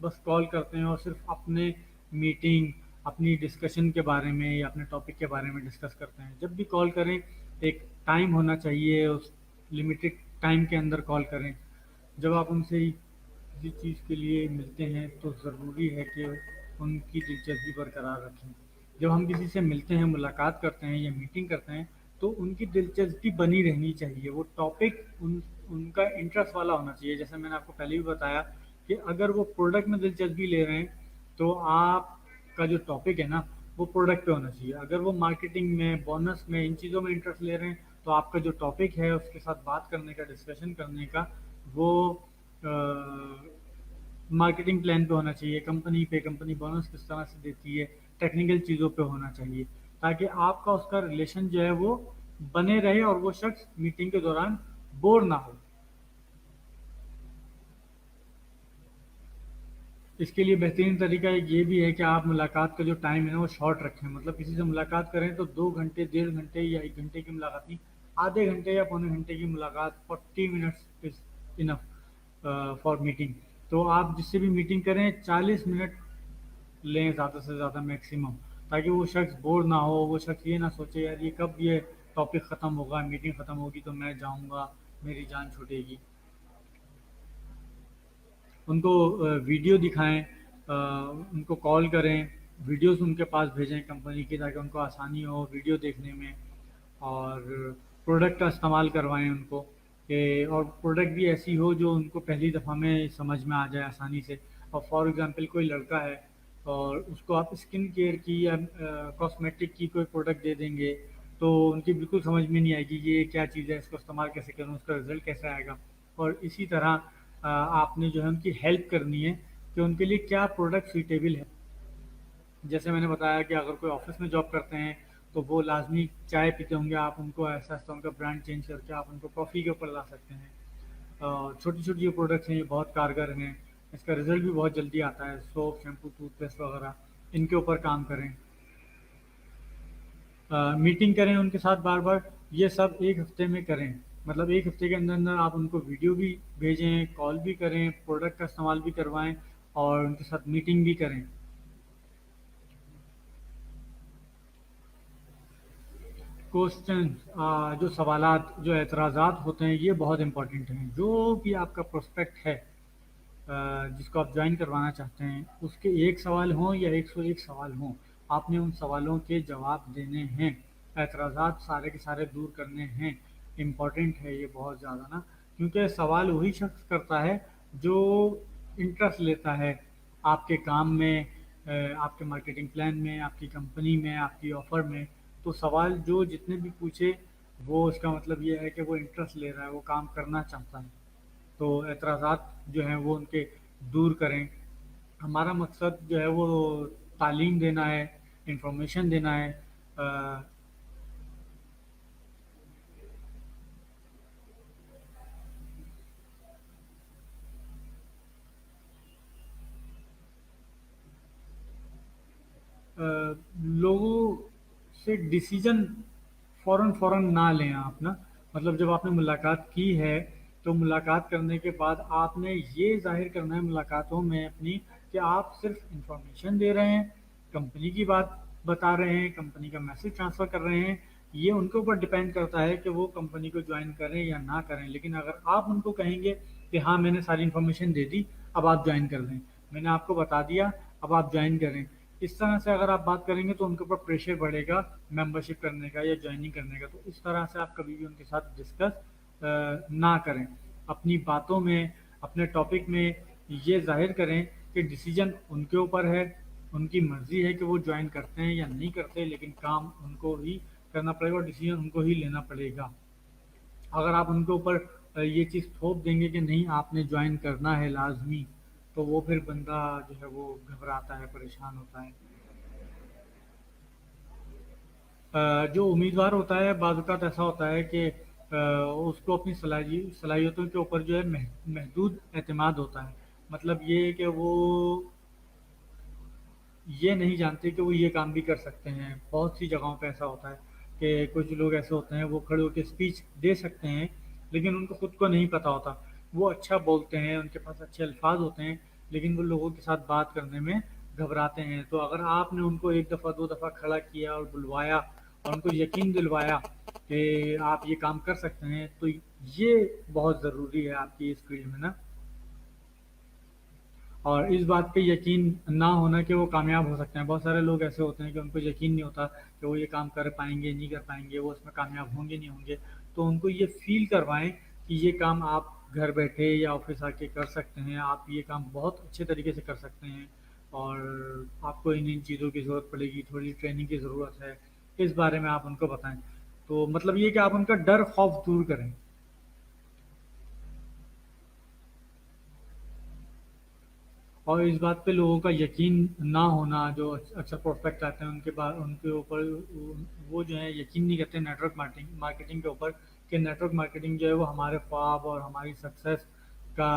بس کال کرتے ہیں اور صرف اپنے میٹنگ، اپنی ڈسکشن کے بارے میں یا اپنے ٹاپک کے بارے میں ڈسکس کرتے ہیں. جب بھی کال کریں ایک ٹائم ہونا چاہیے، اس لمیٹڈ ٹائم کے اندر کال کریں. جب آپ ان سے کسی چیز کے لیے ملتے ہیں تو ضروری ہے کہ ان کی دلچسپی برقرار رکھیں. جب ہم کسی سے ملتے ہیں، ملاقات کرتے ہیں یا میٹنگ کرتے ہیں تو ان کی دلچسپی بنی رہنی چاہیے. وہ ٹاپک ان کا انٹرسٹ والا ہونا چاہیے. جیسے میں نے آپ کو پہلے بھی بتایا کہ اگر وہ پروڈکٹ میں دلچسپی لے رہے ہیں تو آپ کا جو ٹاپک ہے نا وہ پروڈکٹ پہ ہونا چاہیے. اگر وہ مارکیٹنگ میں، بونس میں، ان چیزوں میں انٹرسٹ لے رہے ہیں تو آپ کا جو ٹاپک ہے اس کے ساتھ بات کرنے کا، ڈسکشن کرنے کا، وہ مارکیٹنگ پلان پہ ہونا چاہیے، کمپنی پہ، کمپنی بونس کس طرح سے دیتی ہے، ٹیکنیکل چیزوں پہ ہونا چاہیے، تاکہ آپ کا اس کا ریلیشن جو ہے وہ بنے رہے اور وہ شخص میٹنگ کے دوران بور نہ ہو. اس کے لیے بہترین طریقہ ایک یہ بھی ہے کہ آپ ملاقات کا جو ٹائم ہے نا وہ شارٹ رکھیں. مطلب کسی سے ملاقات کریں تو 2 گھنٹے، 1.5 گھنٹے یا 1 گھنٹے کی ملاقات نہیں، آدھے گھنٹے یا پونے گھنٹے کی ملاقات. 40 minutes is enough for meeting. تو آپ جس سے بھی میٹنگ کریں 40 منٹ لیں زیادہ سے زیادہ میکسیمم، تاکہ وہ شخص بور نہ ہو. وہ شخص یہ نہ سوچے یار یہ کب یہ ٹاپک ختم ہوگا، میٹنگ ختم ہوگی تو میں جاؤں گا، میری جان چھوٹے گی. ان کو ویڈیو دکھائیں، ان کو کال کریں، ویڈیوز ان کے پاس بھیجیں کمپنی کی، تاکہ ان کو آسانی ہو ویڈیو دیکھنے میں. اور پروڈکٹ کا استعمال کروائیں ان کو، کہ اور پروڈکٹ بھی ایسی ہو جو ان کو پہلی دفعہ میں سمجھ میں آ جائے آسانی سے. اور فار ایگزامپل کوئی لڑکا ہے اور اس کو آپ اسکن کیئر کی یا کاسمیٹک کی کوئی پروڈکٹ دے دیں گے تو ان کی بالکل سمجھ میں نہیں آئے گی یہ کیا چیز ہے، اس کو استعمال کیسے کروں، اس کا رزلٹ کیسے آئے گا. اور اسی طرح آپ نے جو ہے ان کی ہیلپ کرنی ہے کہ ان کے لیے کیا پروڈکٹ سوٹیبل ہے. جیسے میں نے بتایا کہ اگر کوئی آفس میں جاب کرتے ہیں تو وہ لازمی چائے پیتے ہوں گے، آپ ان کو ایسا ایسا ان کا برانڈ چینج کر کے آپ ان کو کافی کے اوپر لا سکتے ہیں. چھوٹی چھوٹی جو پروڈکٹس ہیں یہ بہت کارگر ہیں، اس کا رزلٹ بھی بہت جلدی آتا ہے. سوپ، شیمپو، ٹوتھ پیسٹ وغیرہ ان کے اوپر کام کریں. میٹنگ کریں ان کے ساتھ بار بار. یہ سب ایک ہفتے میں کریں. مطلب ایک ہفتے کے اندر اندر آپ ان کو ویڈیو بھی بھیجیں، کال بھی کریں، پروڈکٹ کا استعمال بھی کروائیں اور ان کے ساتھ میٹنگ بھی کریں. کوشچن، جو سوالات، جو اعتراضات ہوتے ہیں یہ بہت امپورٹنٹ ہیں. جو بھی آپ کا پروسپیکٹ ہے جس کو آپ جوائن کروانا چاہتے ہیں، اس کے ایک سوال ہوں یا 101 سوال ہوں، آپ نے ان سوالوں کے جواب دینے ہیں. اعتراضات سارے کے سارے دور کرنے ہیں. امپورٹنٹ ہے یہ بہت زیادہ نا، کیونکہ سوال وہی شخص کرتا ہے جو انٹرسٹ لیتا ہے آپ کے کام میں، آپ کے مارکیٹنگ پلان میں، آپ کی کمپنی میں، آپ کی آفر میں. تو سوال جو جتنے بھی پوچھے وہ اس کا مطلب یہ ہے کہ وہ انٹرسٹ لے رہا ہے، وہ کام کرنا چاہتا ہے. تو اعتراضات جو ہیں وہ ان کے دور کریں. ہمارا مقصد جو ہے وہ تعلیم دینا ہے، انفارمیشن دینا ہے. لوگوں سے ڈیسیجن فوراً نہ لیں آپ نا. مطلب جب آپ نے ملاقات کی ہے تو ملاقات کرنے کے بعد آپ نے یہ ظاہر کرنا ہے ملاقاتوں میں اپنی کہ آپ صرف انفارمیشن دے رہے ہیں، کمپنی کی بات بتا رہے ہیں، کمپنی کا میسج ٹرانسفر کر رہے ہیں. یہ ان کے اوپر ڈپینڈ کرتا ہے کہ وہ کمپنی کو جوائن کریں یا نہ کریں. لیکن اگر آپ ان کو کہیں گے کہ ہاں میں نے ساری انفارمیشن دے دی، اب آپ جوائن کر لیں، میں نے آپ کو بتا دیا، اب آپ جوائن کریں، اس طرح سے اگر آپ بات کریں گے تو ان کے اوپر پریشر بڑھے گا ممبرشپ کرنے کا یا جوائننگ کرنے کا. تو اس طرح سے آپ کبھی بھی ان کے ساتھ ڈسکس نہ کریں. اپنی باتوں میں، اپنے ٹاپک میں یہ ظاہر کریں کہ ڈیسیجن ان کے اوپر ہے، ان کی مرضی ہے کہ وہ جوائن کرتے ہیں یا نہیں کرتے، لیکن کام ان کو ہی کرنا پڑے گا اور ڈیسیجن ان کو ہی لینا پڑے گا. اگر آپ ان کے اوپر یہ چیز تھوپ دیں گے کہ نہیں آپ نے جوائن کرنا ہے لازمی، تو وہ پھر بندہ جو ہے وہ گھبراتا ہے، پریشان ہوتا ہے. جو امیدوار ہوتا ہے بعض اوقات ایسا ہوتا ہے کہ اس کو اپنی صلاحیتوں کے اوپر جو ہے محدود اعتماد ہوتا ہے. مطلب یہ کہ وہ یہ نہیں جانتے کہ وہ یہ کام بھی کر سکتے ہیں. بہت سی جگہوں پہ ایسا ہوتا ہے کہ کچھ لوگ ایسے ہوتے ہیں وہ کھڑے ہو کے اسپیچ دے سکتے ہیں لیکن ان کو خود کو نہیں پتہ ہوتا. وہ اچھا بولتے ہیں، ان کے پاس اچھے الفاظ ہوتے ہیں، لیکن وہ لوگوں کے ساتھ بات کرنے میں گھبراتے ہیں. تو اگر آپ نے ان کو ایک دفعہ دو دفعہ کھڑا کیا اور بلوایا اور ان کو یقین دلوایا کہ آپ یہ کام کر سکتے ہیں, تو یہ بہت ضروری ہے آپ کی اس فیلڈ میں نا. اور اس بات پہ یقین نہ ہونا کہ وہ کامیاب ہو سکتے ہیں. بہت سارے لوگ ایسے ہوتے ہیں کہ ان کو یقین نہیں ہوتا کہ وہ یہ کام کر پائیں گے نہیں کر پائیں گے, وہ اس میں کامیاب ہوں گے نہیں ہوں گے. تو ان کو یہ فیل کروائیں کہ یہ کام آپ گھر بیٹھے یا آفس آ کے کر سکتے ہیں, آپ یہ کام بہت اچھے طریقے سے کر سکتے ہیں, اور آپ کو ان چیزوں کی ضرورت پڑے گی, تھوڑی ٹریننگ کی ضرورت ہے, اس بارے میں آپ ان کو بتائیں. تو مطلب یہ کہ آپ ان کا ڈر خوف دور کریں. اور اس بات پہ لوگوں کا یقین نہ ہونا, جو اکثر پروسپیکٹ آتے ہیں ان کے بعد ان کے اوپر وہ جو ہے یقین نہیں کرتے نیٹ ورک مارکیٹنگ کے اوپر, کہ نیٹ ورک مارکیٹنگ جو ہے وہ ہمارے خواب اور ہماری سکسیس کا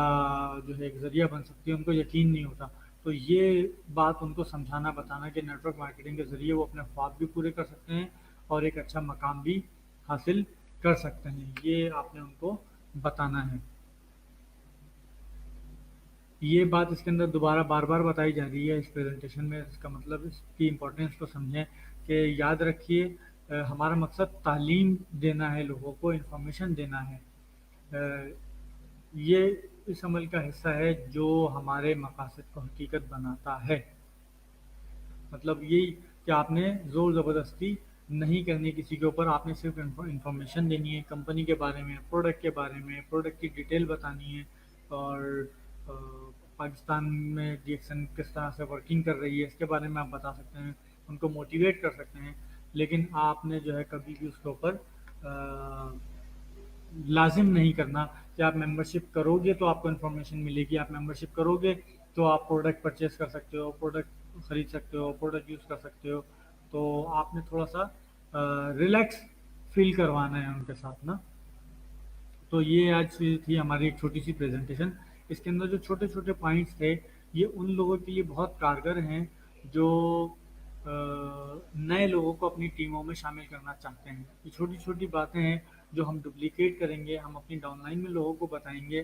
جو ہے ایک ذریعہ بن سکتی ہے, ان کو یقین نہیں ہوتا. تو یہ بات ان کو سمجھانا بتانا کہ نیٹ ورک مارکیٹنگ کے ذریعے وہ اپنے خواب بھی پورے کر سکتے ہیں اور ایک اچھا مقام بھی حاصل کر سکتے ہیں, یہ آپ نے ان کو بتانا ہے. یہ بات اس کے اندر دوبارہ بار بار بتائی جا رہی ہے اس پریزنٹیشن میں, اس کا مطلب اس کی امپورٹینس کو سمجھیں کہ یاد رکھیے ہمارا مقصد تعلیم دینا ہے, لوگوں کو انفارمیشن دینا ہے. یہ اس عمل کا حصہ ہے جو ہمارے مقاصد کو حقیقت بناتا ہے. مطلب یہی کہ آپ نے زور زبردستی نہیں کرنی کسی کے اوپر, آپ نے صرف انفارمیشن دینی ہے کمپنی کے بارے میں, پروڈکٹ کے بارے میں, پروڈکٹ کی ڈیٹیل بتانی ہے, اور پاکستان میں ڈی ایکسن کس طرح سے ورکنگ کر رہی ہے اس کے بارے میں آپ بتا سکتے ہیں, ان کو موٹیویٹ کر سکتے ہیں. لیکن آپ نے جو ہے کبھی بھی اس کے اوپر لازم نہیں کرنا کہ آپ ممبرشپ کرو گے تو آپ کو انفارمیشن ملے گی, آپ ممبرشپ کرو گے تو آپ پروڈکٹ پرچیز کر سکتے ہو, پروڈکٹ خرید سکتے ہو, پروڈکٹ یوز کر سکتے ہو. تو آپ نے تھوڑا سا ریلیکس فیل کروانا ہے ان کے ساتھ نا. تو یہ آج تھی ہماری ایک چھوٹی سی پریزنٹیشن. اس کے اندر جو چھوٹے چھوٹے پوائنٹس تھے یہ ان لوگوں کے لیے بہت کارگر ہیں جو نئے لوگوں کو اپنی ٹیموں میں شامل کرنا چاہتے ہیں. یہ چھوٹی چھوٹی باتیں ہیں جو ہم ڈپلیکیٹ کریں گے, ہم اپنی ڈاؤن لائن میں لوگوں کو بتائیں گے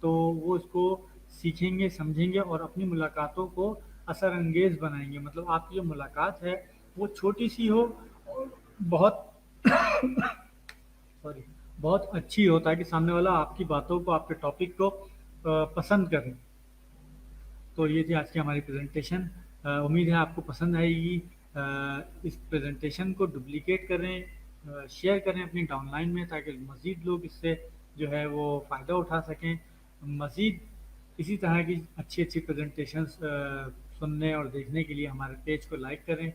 تو وہ اس کو سیکھیں گے, سمجھیں گے اور اپنی ملاقاتوں کو اثر انگیز بنائیں گے. مطلب آپ کی جو ملاقات ہے وہ چھوٹی سی ہو اور بہت سوری بہت اچھی ہو, تاکہ سامنے والا آپ کی باتوں کو, آپ کے ٹاپک کو پسند کریں. تو یہ تھی آج کی ہماری پریزنٹیشن. امید ہے آپ کو پسند آئے گی. اس پریزنٹیشن کو ڈپلیکیٹ کریں, شیئر کریں اپنی ڈاؤن لائن میں, تاکہ مزید لوگ اس سے جو ہے وہ فائدہ اٹھا سکیں. مزید اسی طرح کی اچھی اچھی پریزنٹیشنز سننے اور دیکھنے کے لیے ہمارے پیج کو لائک کریں.